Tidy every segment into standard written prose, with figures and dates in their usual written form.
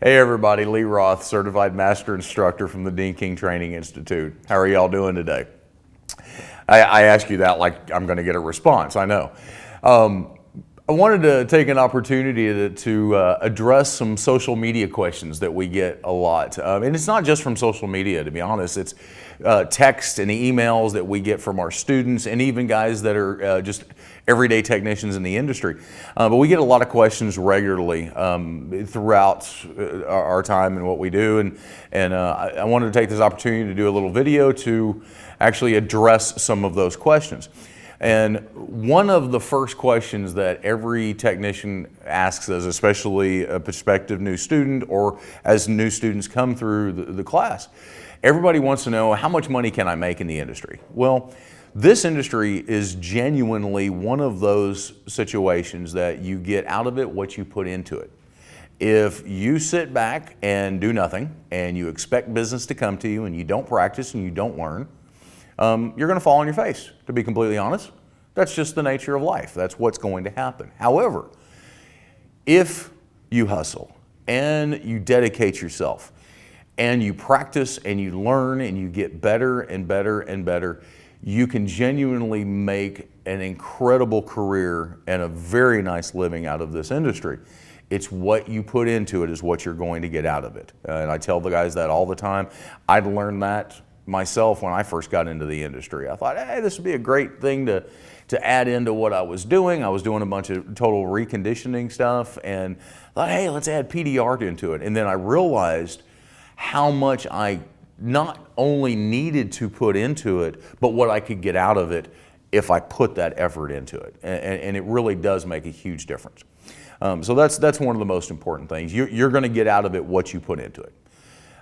Hey everybody, Lee Roth, Certified Master Instructor from the Dean King Training Institute. How are y'all doing today? I ask you that like I'm going to get a response, I know. I wanted to take an opportunity to address some social media questions that we get a lot. And it's not just from social media, to be honest. It's text and emails that we get from our students and even guys that are just everyday technicians in the industry. But we get a lot of questions regularly throughout our time and what we do. And I wanted to take this opportunity to do a little video to actually address some of those questions. And one of the first questions that every technician asks us, especially a prospective new student or as new students come through the class, everybody wants to know, how much money can I make in the industry? Well, this industry is genuinely one of those situations that you get out of it what you put into it. If you sit back and do nothing and you expect business to come to you and you don't practice and you don't learn, you're going to fall on your face, to be completely honest. That's just the nature of life. That's what's going to happen. However, if you hustle and you dedicate yourself and you practice and you learn and you get better and better and better, you can genuinely make an incredible career and a very nice living out of this industry. It's what you put into it is what you're going to get out of it. And I tell the guys that all the time. I'd learned that myself when I first got into the industry. I thought, hey, this would be a great thing to add into what I was doing. I was doing a bunch of total reconditioning stuff and thought, hey, let's add PDR into it. And then I realized how much I not only needed to put into it, but what I could get out of it if I put that effort into it. And it really does make a huge difference. So that's one of the most important things. You're going to get out of it what you put into it.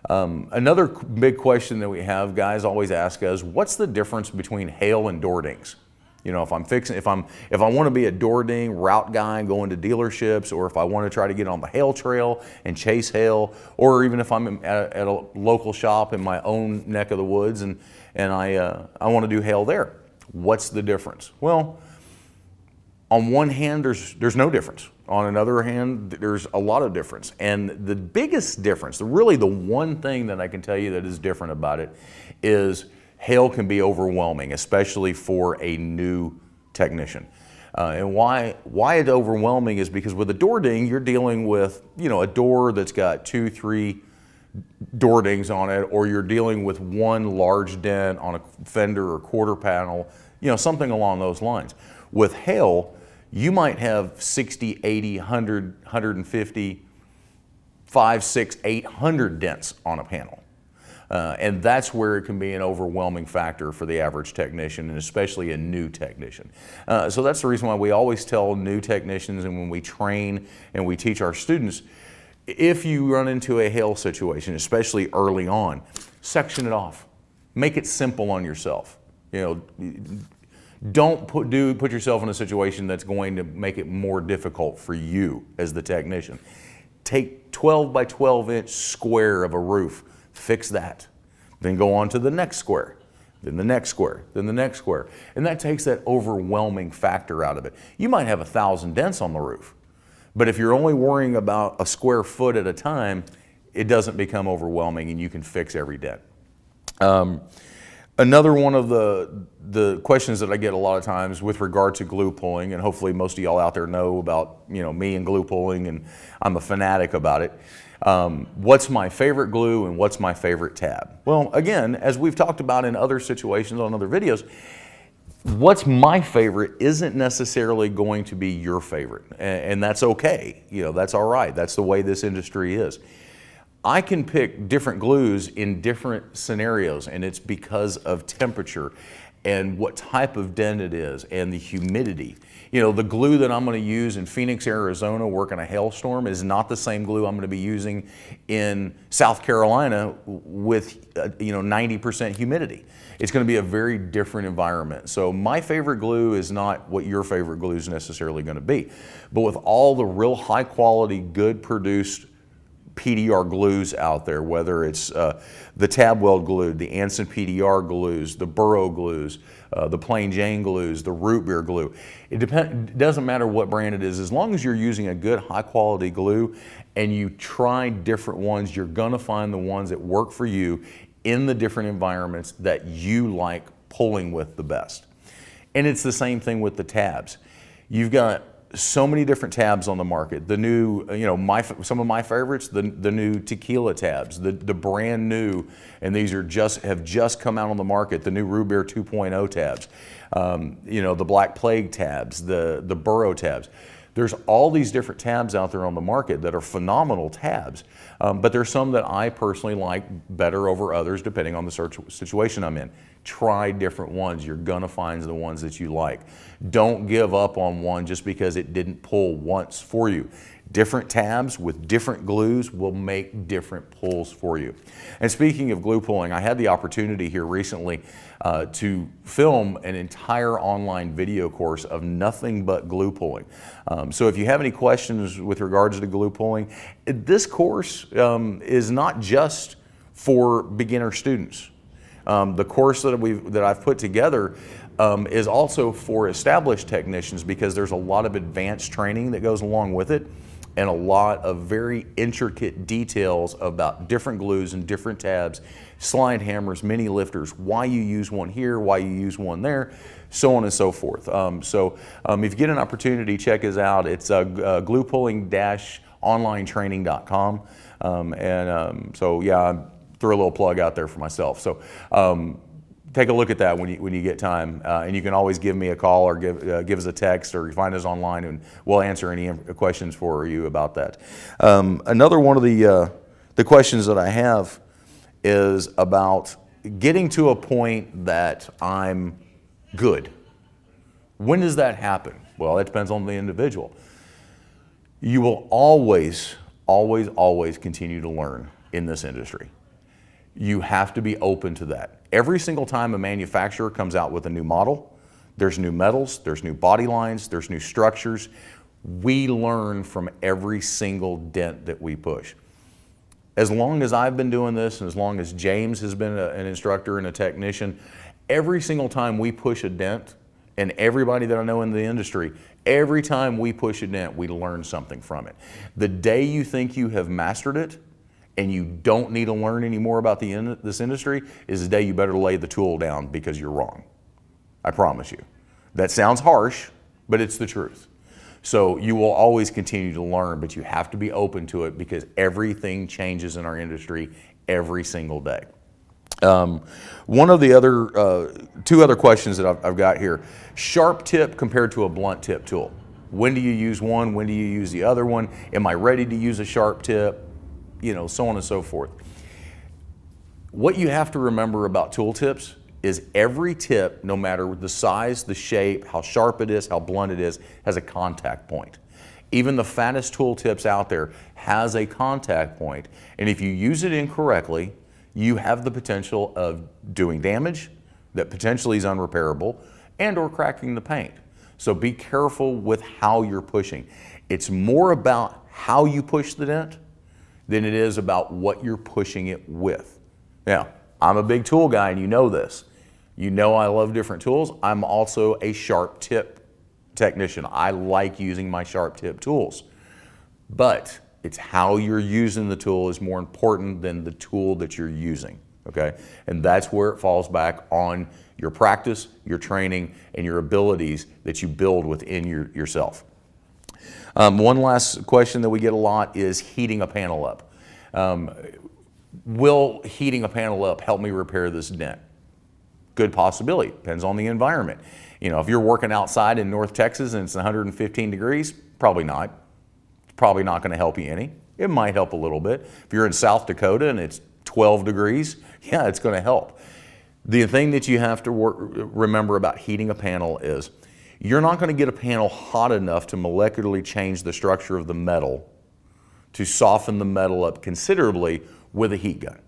Another big question that we have, guys always ask us, what's the difference between hail and door dings? You know, if I want to be a door ding route guy going to dealerships, or if I want to try to get on the hail trail and chase hail, or even if I'm at a local shop in my own neck of the woods and I want to do hail there, what's the difference? Well, on one hand, there's no difference. On another hand, there's a lot of difference. And the biggest difference, really the one thing that I can tell you that is different about it, is hail can be overwhelming, especially for a new technician. And why it's overwhelming is because with a door ding, you're dealing with, you know, a door that's got 2, 3 door dings on it, or you're dealing with one large dent on a fender or quarter panel, you know, something along those lines. With hail, you might have 60, 80, 100, 150, 5, 6, 800 dents on a panel. And that's where it can be an overwhelming factor for the average technician, and especially a new technician. So that's the reason why we always tell new technicians, and when we train and we teach our students, if you run into a hail situation, especially early on, section it off. Make it simple on yourself. You know, don't put yourself in a situation that's going to make it more difficult for you as the technician. Take 12 by 12 inch square of a roof, fix that. Then go on to the next square, then the next square, then the next square. And that takes that overwhelming factor out of it. You might have 1,000 dents on the roof, but if you're only worrying about a square foot at a time, it doesn't become overwhelming and you can fix every dent. Another one of the questions that I get a lot of times with regard to glue pulling, and hopefully most of y'all out there know about, you know, me and glue pulling, and I'm a fanatic about it. What's my favorite glue and what's my favorite tab? Well, again, as we've talked about in other situations on other videos, what's my favorite isn't necessarily going to be your favorite, and that's okay. You know, that's all right. That's the way this industry is. I can pick different glues in different scenarios, and it's because of temperature and what type of dent it is and the humidity. You know, the glue that I'm going to use in Phoenix, Arizona, working a hailstorm is not the same glue I'm going to be using in South Carolina with, you know, 90% humidity. It's going to be a very different environment. So my favorite glue is not what your favorite glue is necessarily going to be. But with all the real high quality, good produced PDR glues out there, whether it's the tab weld glue, the Anson PDR glues, the Burrow glues, the plain Jane glues, the root beer glue. It doesn't matter what brand it is, as long as you're using a good high quality glue and you try different ones, you're gonna find the ones that work for you in the different environments that you like pulling with the best. And it's the same thing with the tabs. You've got so many different tabs on the market. The new, some of my favorites, the new tequila tabs, the brand new, and these are have just come out on the market, the new Root Beer 2.0 tabs, the Black Plague tabs, the Burrow tabs. There's all these different tabs out there on the market that are phenomenal tabs, but there's some that I personally like better over others depending on the situation I'm in. Try different ones. You're gonna find the ones that you like. Don't give up on one just because it didn't pull once for you. Different tabs with different glues will make different pulls for you. And speaking of glue pulling, I had the opportunity here recently to film an entire online video course of nothing but glue pulling. So if you have any questions with regards to glue pulling, this course is not just for beginner students. The course that I've put together is also for established technicians because there's a lot of advanced training that goes along with it and a lot of very intricate details about different glues and different tabs, slide hammers, mini lifters, why you use one here, why you use one there, so on and so forth. If you get an opportunity, check us out. It's gluepulling-onlinetraining.com. So yeah, throw a little plug out there for myself. So take a look at that when you get time, and you can always give me a call or give us a text, or you find us online and we'll answer any questions for you about that. Another one of the questions that I have is about getting to a point that I'm good. When does that happen? Well, it depends on the individual. You will always continue to learn in this industry. You have to be open to that. Every single time a manufacturer comes out with a new model, there's new metals, there's new body lines, there's new structures. We learn from every single dent that we push. As long as I've been doing this, and as long as James has been an instructor and a technician, every single time we push a dent, and everybody that I know in the industry, every time we push a dent, we learn something from it. The day you think you have mastered it, and you don't need to learn any more about this industry, is the day you better lay the tool down because you're wrong. I promise you. That sounds harsh, but it's the truth. So you will always continue to learn, but you have to be open to it because everything changes in our industry every single day. One of the other, two other questions that I've got here. Sharp tip compared to a blunt tip tool. When do you use one? When do you use the other one? Am I ready to use a sharp tip? So on and so forth. What you have to remember about tool tips is every tip, no matter the size, the shape, how sharp it is, how blunt it is, has a contact point. Even the fattest tool tips out there has a contact point, and if you use it incorrectly, you have the potential of doing damage that potentially is unrepairable and or cracking the paint. So be careful with how you're pushing. It's more about how you push the dent than it is about what you're pushing it with. Now, I'm a big tool guy and you know this. You know I love different tools. I'm also a sharp tip technician. I like using my sharp tip tools. But it's how you're using the tool is more important than the tool that you're using, okay? And that's where it falls back on your practice, your training, and your abilities that you build within yourself. One last question that we get a lot is heating a panel up. Will heating a panel up help me repair this dent? Good possibility, depends on the environment. If you're working outside in North Texas and it's 115 degrees, probably not. It's probably not gonna help you any. It might help a little bit. If you're in South Dakota and it's 12 degrees, yeah, it's gonna help. The thing that you have to remember about heating a panel is you're not going to get a panel hot enough to molecularly change the structure of the metal to soften the metal up considerably with a heat gun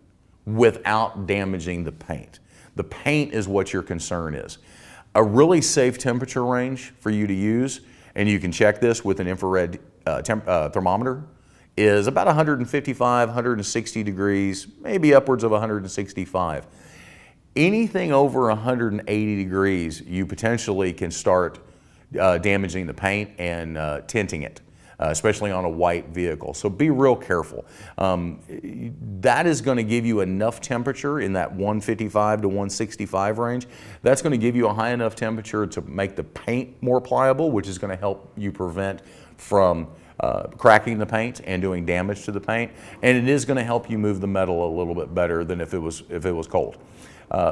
without damaging the paint. The paint is what your concern is. A really safe temperature range for you to use, and you can check this with an infrared thermometer, is about 155, 160 degrees, maybe upwards of 165. Anything over 180 degrees, you potentially can start damaging the paint and tinting it, especially on a white vehicle. So be real careful. That is going to give you enough temperature in that 155 to 165 range. That's going to give you a high enough temperature to make the paint more pliable, which is going to help you prevent from cracking the paint and doing damage to the paint. And it is going to help you move the metal a little bit better than if it was cold.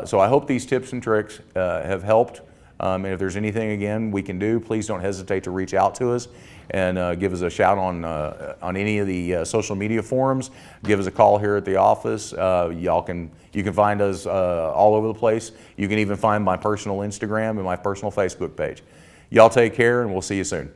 So I hope these tips and tricks have helped. And if there's anything, again, we can do, please don't hesitate to reach out to us and give us a shout on any of the social media forums. Give us a call here at the office. You can find us all over the place. You can even find my personal Instagram and my personal Facebook page. Y'all take care, and we'll see you soon.